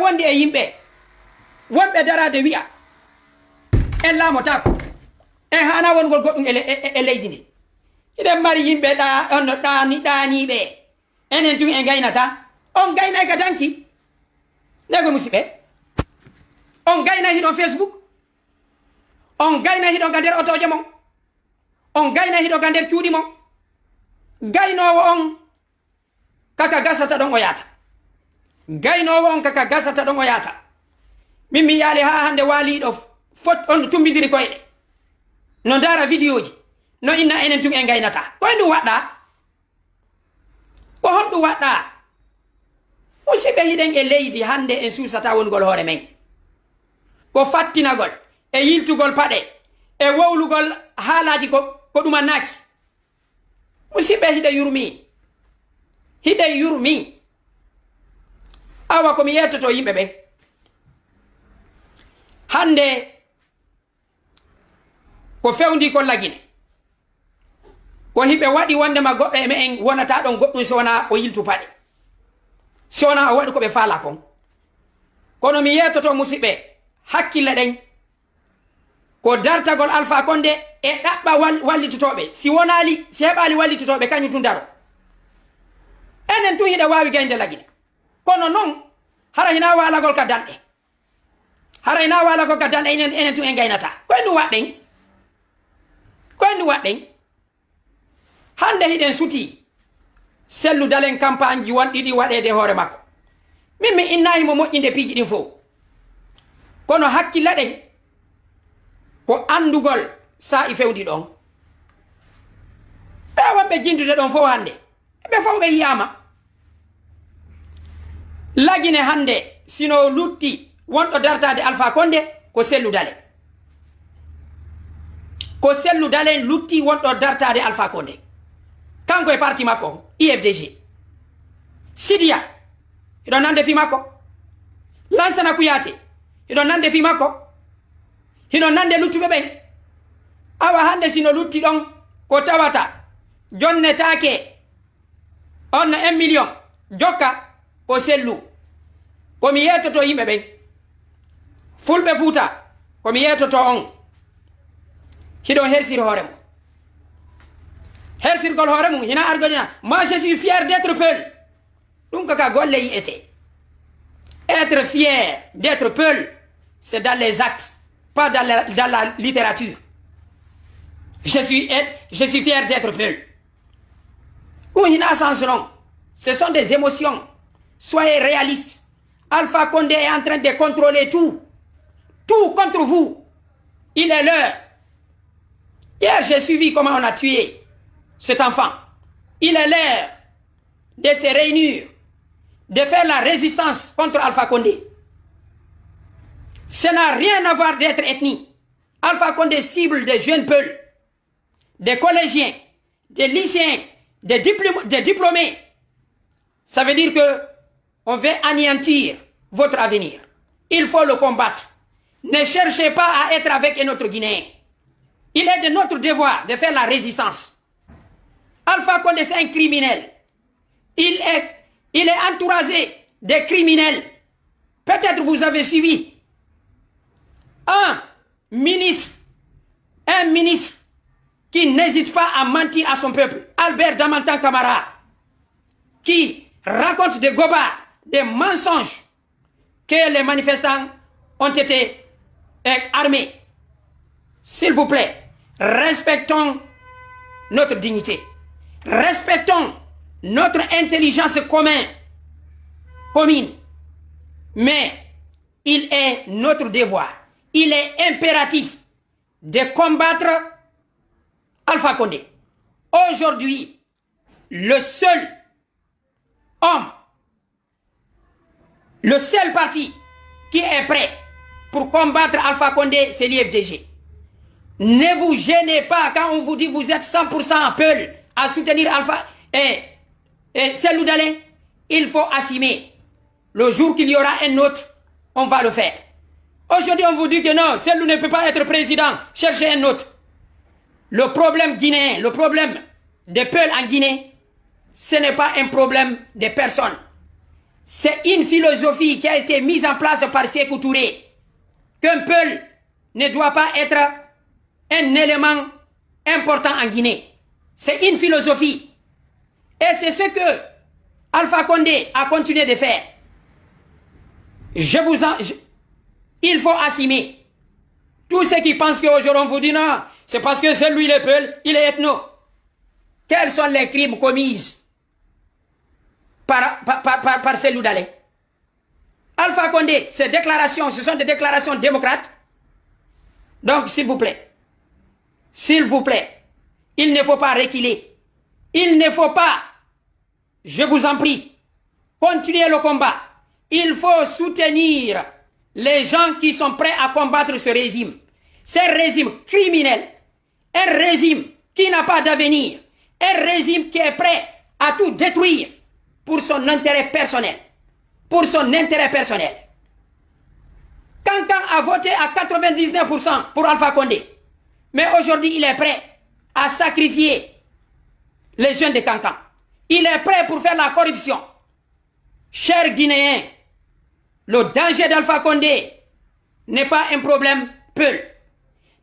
wondi e yimɓe wonɓe darade wi'a en laamotako en hana wongol goɗɗum e leydi ndi iɗen mari yimɓe onno ɗaniɓe enen tun e gaynata on gaynay ka danki ndego musidɓe on gaynay hiɗon Facebook on gaynay hiɗon ga nder otoje mon on gaynay hiɗon ga nder cuuɗi mon gaynowo on kaka gasata ɗon o yaata gaynowo on kaka gasata ɗon o yaata min mi yaali ha hande waaliɗo fot on tumbidiri koyɗe no dara vidéo ji no inna enen tun en gaynata koye ɗum waɗɗa ko honɗum waɗɗa musidɓe hiɗen e leydi hande en suusata wongol hoore men ko fattinagol e yiltugol paɗe e wowlugol haalaji ko ɗumannaki musidɓe hiɗe yurmi awa komi yettoto yimɓe ɓen hande ko fewndi ko lagine ko hiɓe waɗi wondema goɗɗo e me'en wonata ɗon goɗɗum sowona o yiltu paɗe sowona o waɗi ko ɓe faala kon kono mi yettoto musidɓe hakkille ɗen ko dartagol Alpha Condé e ɗaɓɓa wallitotoɓe si heɓali wallitotoɓe kañum tun daro enen tun hiɗe wawi gaynde lagine kono noon hara hina walagol ka danɗe enen tun en gaynata koye ndu waɗɗen hande hiɗen suti selludalen campagne ji wonɗiɗi waɗede hoore makko min mi innahimo moƴƴinde piiji ɗin fof kono hakkilla ɗen ko andugol sa i fewdi ɗon ɓe wonɓe jindude ɗon fof hande ɓe fof ɓe yiyama lagine hande sino lutti wonɗo dartade Alpha Condé ko selludalen lutti wonɗo dartade Alpha Condé kanko e parti makko IFDG Sidia hiɗon nande fi makko Lansana Kouyaté hiɗon nande fi makko hiɗon nande luttuɓe ɓen awa hande sino lutti ɗon ko tawata jonnetake on 1 million jokka ko sellu komi yettoto yimɓe ɓen fulɓe Fuuta komi yettoto on hiɗon hersir hoore mum hersirgol hoore mum hina argonina moi je suis fier d'être Peul ɗum kaka golle yiyete être fier d'être Peul c'est dans les actes pas dans la littérature je suis fier d'être Peul ou hina sens non ce sont des émotions soyez réalistes Alpha Condé est en train de contrôler tout contre vous il est l'heure. Hier j'ai suivi comment on a tué cet enfant. Il est l'heure de se réunir, de faire la résistance contre Alpha Condé. Ça n'a rien à voir d'être ethnique. Alpha Condé cible des jeunes Peuls, des collégiens, des lycéens, des diplômés. Ça veut dire que on veut anéantir votre avenir. Il faut le combattre. Ne cherchez pas à être avec un autre Guinéen. Il est de notre devoir de faire la résistance. Alpha Condé, c'est un criminel. Il est entouragé des criminels. Peut-être vous avez suivi un ministre qui n'hésite pas à mentir à son peuple, Albert Damantan Camara, qui raconte des gobards, des mensonges que les manifestants ont été armés. S'il vous plaît, respectons notre dignité. Respectons notre intelligence commune. Mais il est notre devoir, il est impératif de combattre Alpha Condé. Aujourd'hui, le seul homme, le seul parti qui est prêt pour combattre Alpha Condé, c'est l'IFDG. Ne vous gênez pas quand on vous dit que vous êtes 100% Peul à soutenir Alpha et Cellou Dalein. Il faut assumer. Le jour qu'il y aura un autre, on va le faire. Aujourd'hui, on vous dit que non, Cellou ne peut pas être président. Cherchez un autre. Le problème guinéen, le problème des Peuls en Guinée, ce n'est pas un problème des personnes. C'est une philosophie qui a été mise en place par Sékou Touré, qu'un peuple ne doit pas être un élément important en Guinée. C'est une philosophie. Et c'est ce que Alpha Condé a continué de faire. Il faut assumer. Tous ceux qui pensent qu'aujourd'hui on vous dit non, c'est parce que c'est lui le peuple, il est ethno. Quels sont les crimes commis par Cellou Dalein? Alpha Condé, ces déclarations, ce sont des déclarations démocrates. Donc, s'il vous plaît, il ne faut pas reculer. Il ne faut pas, je vous en prie, continuer le combat. Il faut soutenir les gens qui sont prêts à combattre ce régime. Ce régime criminel, un régime qui n'a pas d'avenir, un régime qui est prêt à tout détruire pour son intérêt personnel. Pour son intérêt personnel. Kankan a voté à 99% pour Alpha Condé. Mais aujourd'hui, il est prêt à sacrifier les jeunes de Kankan. Il est prêt pour faire la corruption. Chers Guinéens, le danger d'Alpha Condé n'est pas un problème Peul,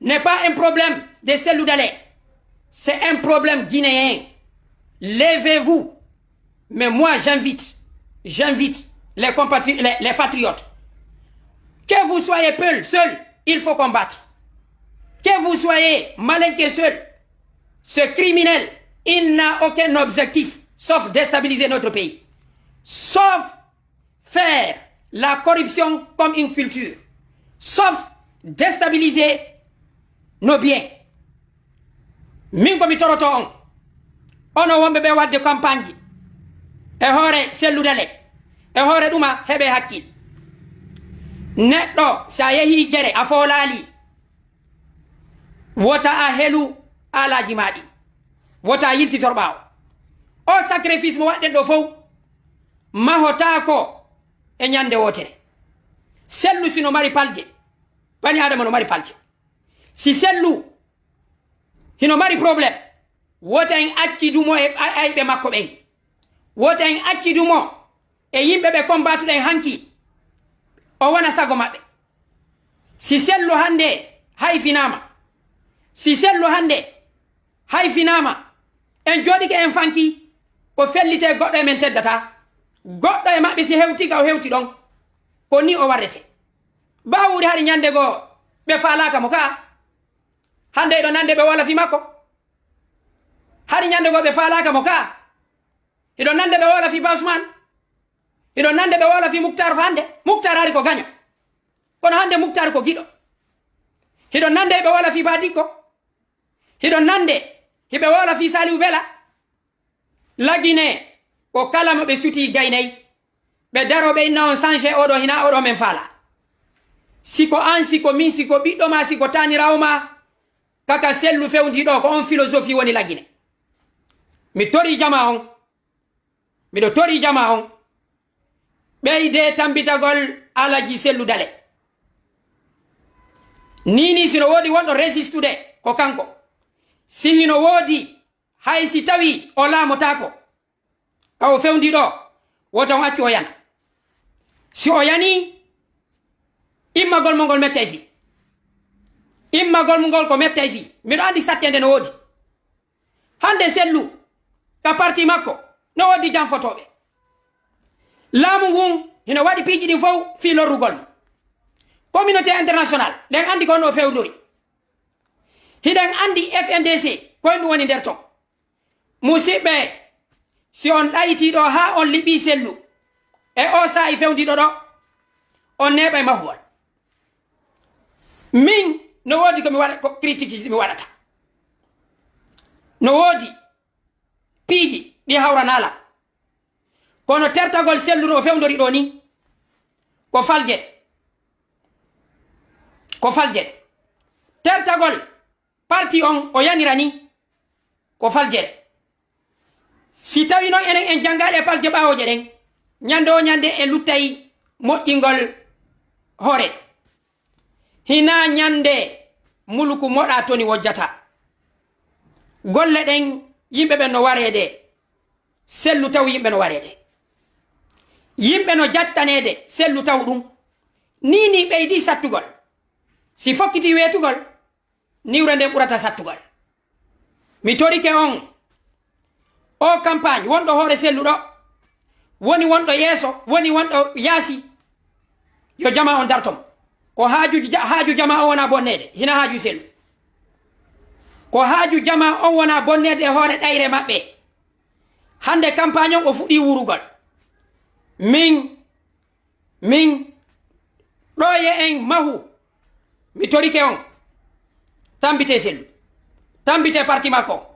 n'est pas un problème de Cellou Dalein. C'est un problème guinéen. Levez-vous. Mais moi, j'invite les patriotes. Que vous soyez Peul seul, il faut combattre. Que vous soyez Malinké seul, ce criminel, il n'a aucun objectif sauf déstabiliser notre pays. Sauf faire la corruption comme une culture. Sauf déstabiliser nos biens. Min komi toroto on. Ono wombe be wadde campagne. E hore Cellou Dalein. E hore duma hebe hakkil. Neɗɗo sa yehi gere a folali. Wota a helu alaji maɗi. Wota yilti torɓawo. O sacrifice mo waɗɗen ɗo fof mahotako e ñande wotere. Cellou sino mari palje. Bani adama no mari palje. Si Cellou hino mari problème. Wota en acci dumo e ayɓe makko ɓen. Wota en acci dumo e yimɓe ɓe kombatuɗen hanki. O wona sago maɓɓe. Si Cellou hande hayfinama. Si Cellou hande hayfinama. En joɗike en fanki ko fellite goɗɗo e men teddata. Goɗɗo e maɓɓe si hewtiga o hewti ɗon. Ko ni o warrete. Bawuri hari ñande goo ɓe falaka mo ka. Hande ɗo nande ɓe wola fi makko. Hari ñande goo ɓe falaka mo ka. Iɗo nande ɓe wola fi Basman. Iɗo nande ɓe wola fi Muktar hande. Muktar hari ko gaño. Kono hande Muktar ko giɗo. Hiɗo nande ɓe wola fi Badiko. Hiɗo nande hiɓe wola fi Saliou Bela. Lagine ko kala mo ɓe suti gaynayi. Ɓe daroɓe inna on changé oɗo hina oɗo men fala. Siko an siko min siko ɓiɗɗo ma siko tanirawo ma kaka Cellou fewdiɗo ko on philosophie woni lagine. Mi tori jama on. Miɗo tori jama on. Ɓeyde tambitagol alaji Cellou Dalein. Nini sino wodi wonɗo résistude ko kanko. Si hino wodi hay si tawi o laamotako kawo fewdiɗo woto on accu o yana. Si o yani immagol mo ngol mette fi. Immagol mo ngol ko mette fi. Miɗo andi sattende no wodi. Hande Cellou ka parti makko no wodi jam fotoɓe. Laamu ngun hino waɗi piiji ɗin fof fi lorrugol. Communauté international ɗen andi ko no fewdori. Hiɗen andi FNDC koye ɗum woni nder ton. Musidɓe si on ɗayitiɗo ha on liɓi Cellou e o sa'i fewdiɗo ɗo on neɓa e mahuwol. Min no wodi ko mi waɗa ko critique mi waɗata. No wodi piiji ɗi hawranala. Kono tertagol Cellou no fewdori ɗo ni ko falje. Ko faljere. Tertagol parti on o yanirani ko faljere. Si tawi non enen en jangaɗe palje ɓawoje ɗen ñande o ñande en luttayi moƴƴingol hoore. Hina ñande muluku moɗa toni wojjata. Golle ɗen yimɓe ɓen no warede. Cellou tawi yimɓe no warede. yimɓe no jattanede sellu taw ɗum ni ɓeydi sattugol si fokkiti weetugol niwre nde ɓurata sattugol mi torike on o campagne wonɗo hoore selluɗo woni wonɗo yeeso woni wonɗo yaasi yo jama on dartom ko haaju jama o wona bonnede hina haaju sellu ko haaju jama on wona bonnede e hoore ɗayre maɓɓe hande campagne on o fuɗɗi wurugol min ɗoye en mahu mi torike on tambite sellu tambite parti makko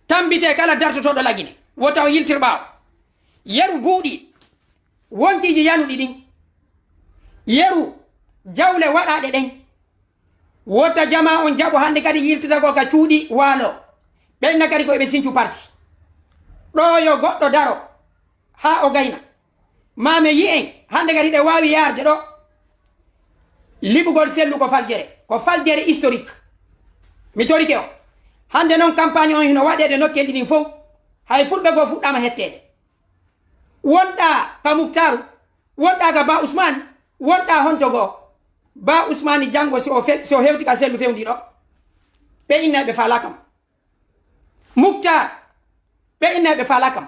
tambite kala dartotoɗo lagine wota o yiltir ɓaawo yeru buuɗi wonkiji yanuɗi ɗin yeru jawle waɗaɗe ɗen wota jama on jaɓo hande kadi yiltitago ka cuuɗi waalo ɓenna kadi koyeɓe sincu parti ɗo yo goɗɗo daro ha o gayna mame yi en hande kadi ɗe wawi yarde ɗo liɓugol sellu ko faljere historique mi torike o hande noon campagne on hino waɗede nokkel ɗiɗin fof hay fulɓe goo fuɗɗama hettede wonɗa ka Muktaru wonɗa ka Ba Ousmane wonɗa honto goo Ba Ousmane janggo so hewti ka sellu fewndi ɗo ɓe innaɓe faala kam Muktar ɓe innaɓe faala kam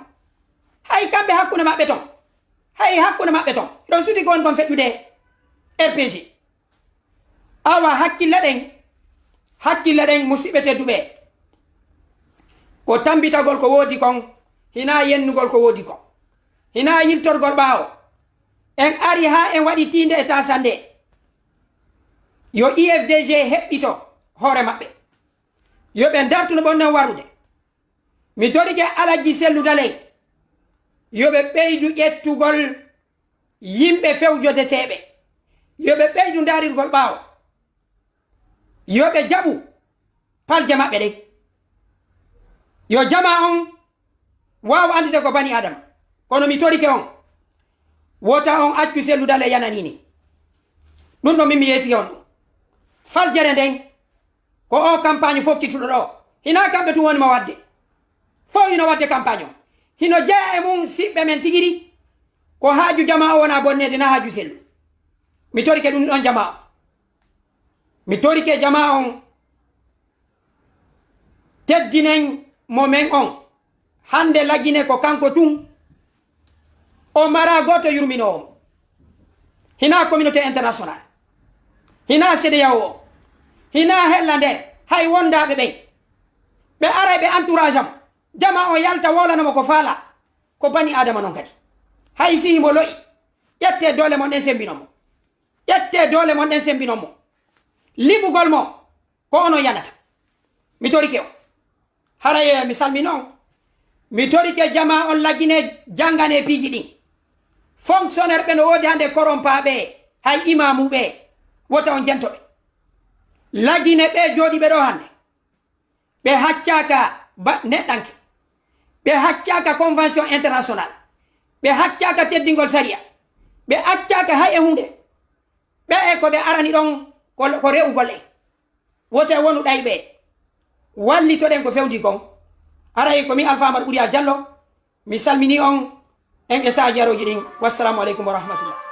hay kamɓe hakkude maɓɓe ton ɗon suti ko won kon feƴƴude RPG awa hakkille ɗen musidɓe tedduɓe ko tambitagol ko woodi kon hina yennugol ko woodi kon hina yiltorgol ɓaawo en ari ha en waɗi tinde e tasande yo IFDG heɓɓito hoore maɓɓe yo ɓe dartuno ɓonnen warude mi torike Alhaji Sellu Daley yoɓe ɓeydu ƴettugol yimɓe fewjodeteɓe yoɓe ɓeydu darirgol ɓaawo yoɓe jaɓu palje maɓɓe ɗen yo jama on wawa andude ko bani adama kono mi torike on wota on accu Sellu Daley yananini ɗum ɗo min mi yetike on ɗum faljere nden ko o campagne fokkituɗo ɗo hina kamɓe tun wonima wadde fof hino wadde campagne o hino jeeya e mum siɓɓe men tigiri ko haaju jama o wona bonnede na haaju sellu mi torike ɗum ɗon jama o mi torike jama on teddinen mo men on hande lagine ko kanko tun o mara goto yurminowo mo hina communauté international hina CEDEAO o hina hella nder hay wondaɓe ɓen ɓe aray ɓe entourage am jama o yalta wolanamo ko faala ko bani adama non kadi hay sihimo loyi ƴette dole mon ɗen sembino mo liɓugol mo ko ono yanata mi torike o haraye mi salmini on mi torike jama on laggine jangane piiji ɗin fonctionnaire ɓe no woodi hande korompaɓe hay imamuɓe wota on jentoɓe lagine ɓe jooɗiɓe ɗo hande ɓe haccaka neɗɗanke ɓe haccaka convention international ɓe haccaka teddingol saria ɓe accaka hay e hunde ɓe e ko ɓe arani ɗon ko re'ugol e wote wonu ɗayɓe wallitoɗen ko fewndi kon aray komi Alpha Amadou Ɓuuriya Diallo mi salmini on en e sahaji yaroji ɗin wassalamu aleykum wa rahmatullah